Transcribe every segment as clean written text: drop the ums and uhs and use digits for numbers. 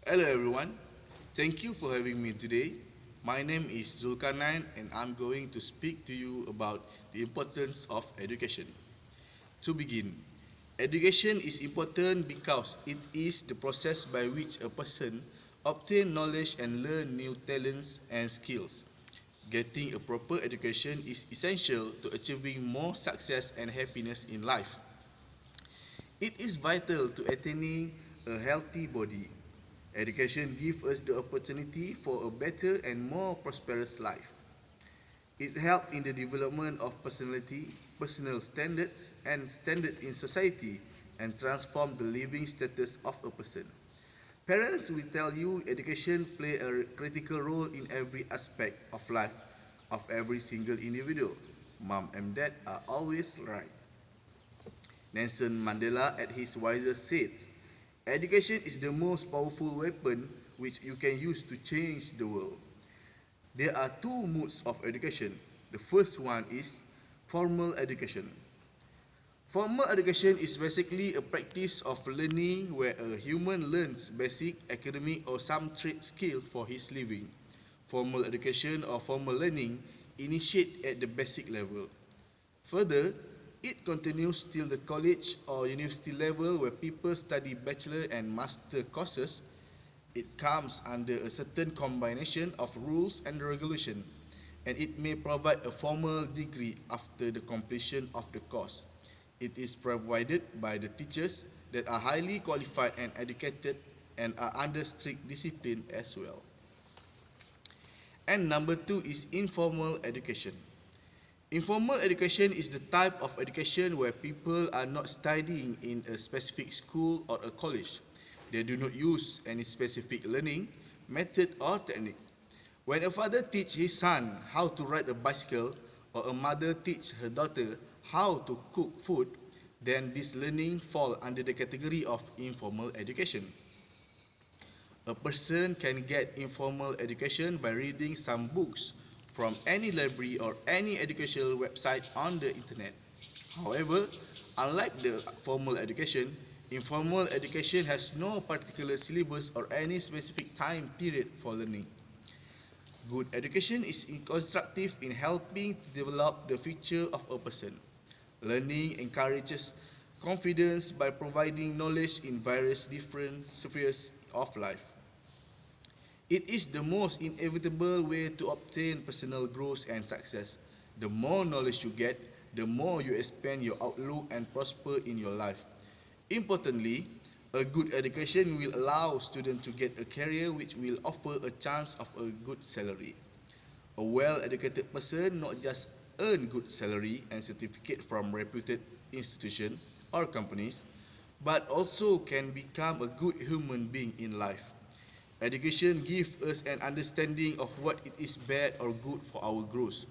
Hello everyone, thank you for having me today. My name is Zulkarnain and I'm going to speak to you about the importance of education. To begin, education is important because it is the process by which a person obtains knowledge and learn new talents and skills. Getting a proper education is essential to achieving more success and happiness in life. It is vital to attaining a healthy body. Education gives us the opportunity for a better and more prosperous life. It helps in the development of personality, personal standards, and standards in society and transform the living status of a person. Parents will tell you education plays a critical role in every aspect of life of every single individual. Mom and dad are always right. Nelson Mandela at his wisest said, education is the most powerful weapon which you can use to change the world. There are two modes of education. The first one is formal education. Formal education is basically a practice of learning where a human learns basic academic or some trade skill for his living. Formal education or formal learning initiate at the basic level. Further, it continues till the college or university level where people study bachelor and master courses. It comes under a certain combination of rules and regulation, and it may provide a formal degree after the completion of the course. It is provided by the teachers that are highly qualified and educated and are under strict discipline as well. And number two is informal education. Informal education is the type of education where people are not studying in a specific school or a college. They do not use any specific learning method or technique. When a father teaches his son how to ride a bicycle or a mother teaches her daughter how to cook food, then this learning falls under the category of informal education. A person can get informal education by reading some books from any library or any educational website on the internet. However, unlike the formal education, informal education has no particular syllabus or any specific time period for learning. Good education is constructive in helping to develop the future of a person. Learning encourages confidence by providing knowledge in various different spheres of life. It is the most inevitable way to obtain personal growth and success. The more knowledge you get, the more you expand your outlook and prosper in your life. Importantly, a good education will allow students to get a career which will offer a chance of a good salary. A well-educated person not just earn good salary and certificate from reputed institutions or companies, but also can become a good human being in life. Education gives us an understanding of what it is bad or good for our growth.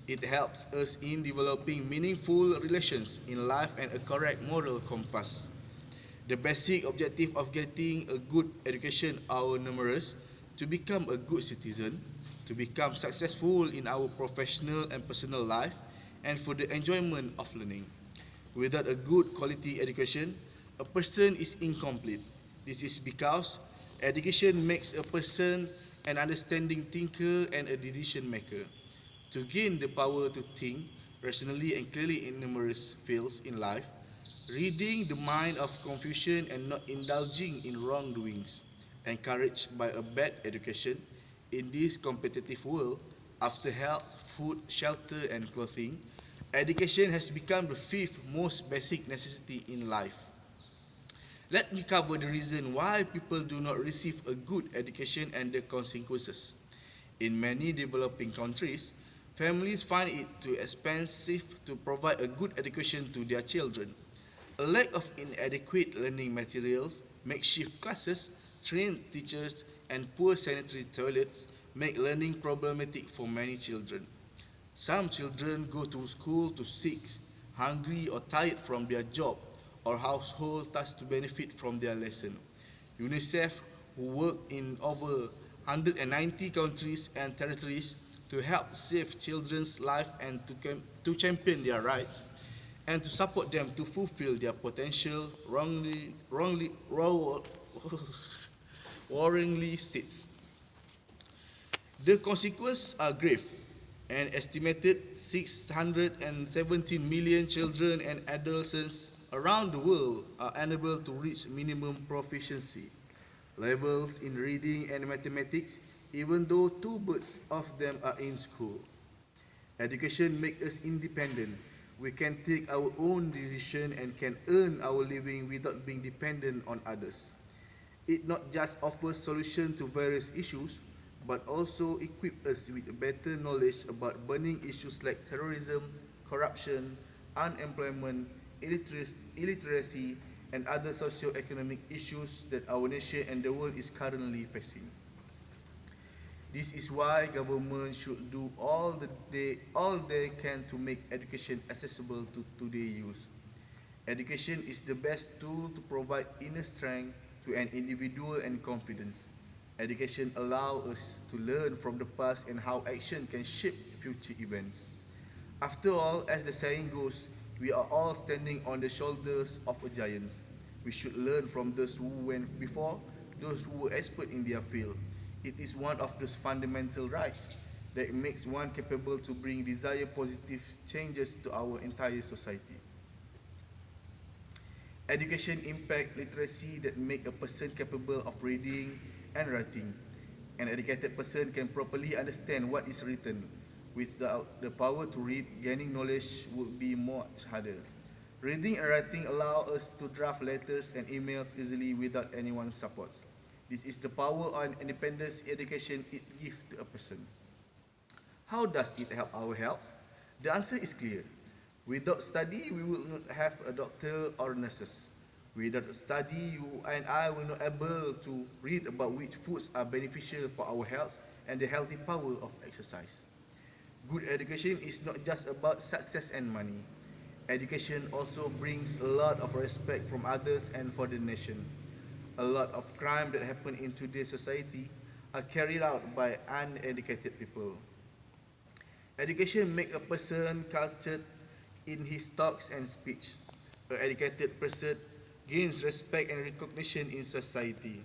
It helps us in developing meaningful relations in life and a correct moral compass. The basic objective of getting a good education are numerous: to become a good citizen, to become successful in our professional and personal life, and for the enjoyment of learning. Without a good quality education, a person is incomplete. This is because education makes a person an understanding thinker and a decision maker. To gain the power to think rationally and clearly in numerous fields in life, reading the mind of confusion and not indulging in wrongdoings, encouraged by a bad education in this competitive world, after health, food, shelter, and clothing, education has become the fifth most basic necessity in life. Let me cover the reason why people do not receive a good education and the consequences. In many developing countries, families find it too expensive to provide a good education to their children. A lack of inadequate learning materials, makeshift classes, trained teachers, and poor sanitary toilets make learning problematic for many children. Some children go to school too sick, hungry, or tired from their job or household tasks to benefit from their lesson. UNICEF, who work in over 190 countries and territories to help save children's lives and to champion their rights and to support them to fulfill their potential, worryingly states. The consequences are grave. An estimated 617 million children and adolescents around the world are unable to reach minimum proficiency levels in reading and mathematics, even though two-thirds of them are in school. Education makes us independent. We can take our own decisions and can earn our living without being dependent on others. It not just offers solutions to various issues, but also equips us with better knowledge about burning issues like terrorism, corruption, unemployment, illiteracy, and other socio-economic issues that our nation and the world is currently facing. This is why government should do all they can to make education accessible to today's youth. Education is the best tool to provide inner strength to an individual and confidence. Education allows us to learn from the past and how action can shape future events. After all, as the saying goes, we are all standing on the shoulders of a giant. We should learn from those who went before, those who were expert in their field. It is one of those fundamental rights that makes one capable to bring desired positive changes to our entire society. Education impact literacy that make a person capable of reading and writing. An educated person can properly understand what is written. Without the power to read, gaining knowledge would be much harder. Reading and writing allow us to draft letters and emails easily without anyone's support. This is the power and independence education it gives to a person. How does it help our health? The answer is clear. Without study, we will not have a doctor or nurses. Without study, you and I will not able to read about which foods are beneficial for our health and the healthy power of exercise. Good education is not just about success and money. Education also brings a lot of respect from others and for the nation. A lot of crime that happen in today's society are carried out by uneducated people. Education makes a person cultured in his talks and speech. An educated person gains respect and recognition in society.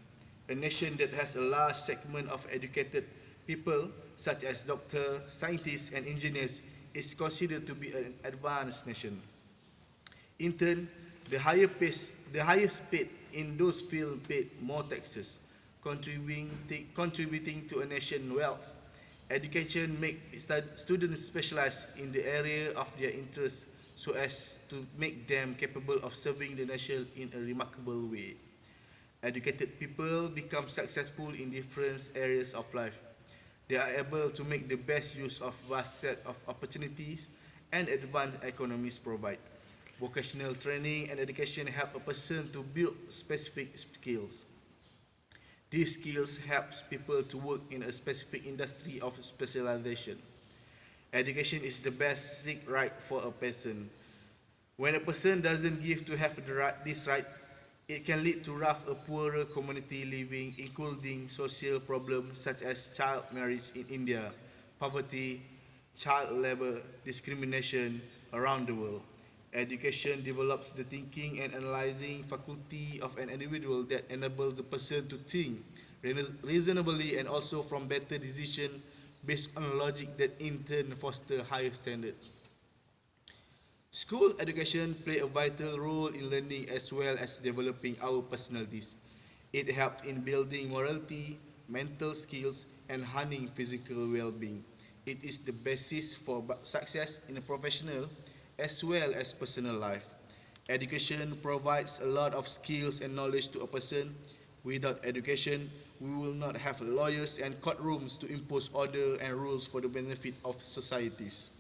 A nation that has a large segment of educated people, such as doctors, scientists, and engineers, is considered to be an advanced nation. In turn, the highest paid in those fields paid more taxes, contributing to a nation's wealth. Education makes students specialize in the area of their interest so as to make them capable of serving the nation in a remarkable way. Educated people become successful in different areas of life. They are able to make the best use of vast set of opportunities and advanced economies provide. Vocational training and education help a person to build specific skills. These skills help people to work in a specific industry of specialization. Education is the basic right for a person. When a person doesn't give to have this right, it can lead to a poorer community living, including social problems such as child marriage in India, poverty, child labor, discrimination around the world. Education develops the thinking and analyzing faculty of an individual that enables the person to think reasonably and also from better decision based on logic that in turn foster higher standards. School education plays a vital role in learning as well as developing our personalities. It helps in building morality, mental skills, and enhancing physical well-being. It is the basis for success in a professional as well as personal life. Education provides a lot of skills and knowledge to a person. Without education, we will not have lawyers and courtrooms to impose order and rules for the benefit of societies.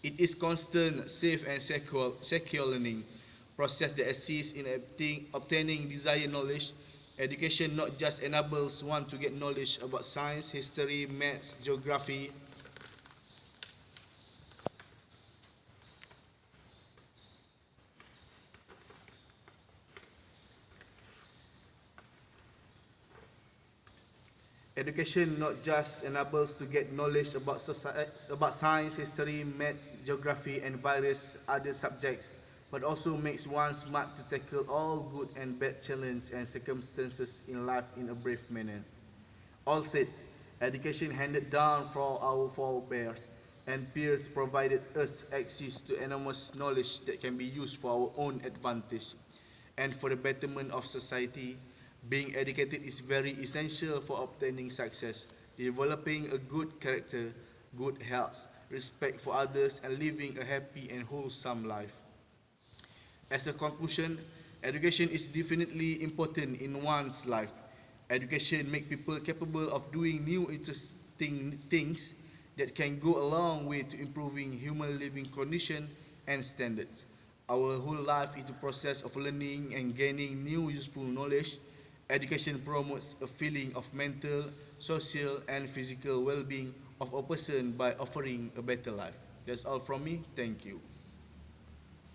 It is constant, safe and secure learning process that assists in obtaining desired knowledge. Education not just enables one to get knowledge about science, history, maths, geography. Education not just enables to get knowledge about science, history, maths, geography, and various other subjects, but also makes one smart to tackle all good and bad challenges and circumstances in life in a brave manner. All said, education handed down from our forebears and peers provided us access to enormous knowledge that can be used for our own advantage and for the betterment of society. Being educated is very essential for obtaining success, developing a good character, good health, respect for others, and living a happy and wholesome life. As a conclusion, education is definitely important in one's life. Education makes people capable of doing new interesting things that can go a long way to improving human living condition and standards. Our whole life is the process of learning and gaining new useful knowledge. Education promotes a feeling of mental, social, and physical well-being of a person by offering a better life. That's all from me. Thank you.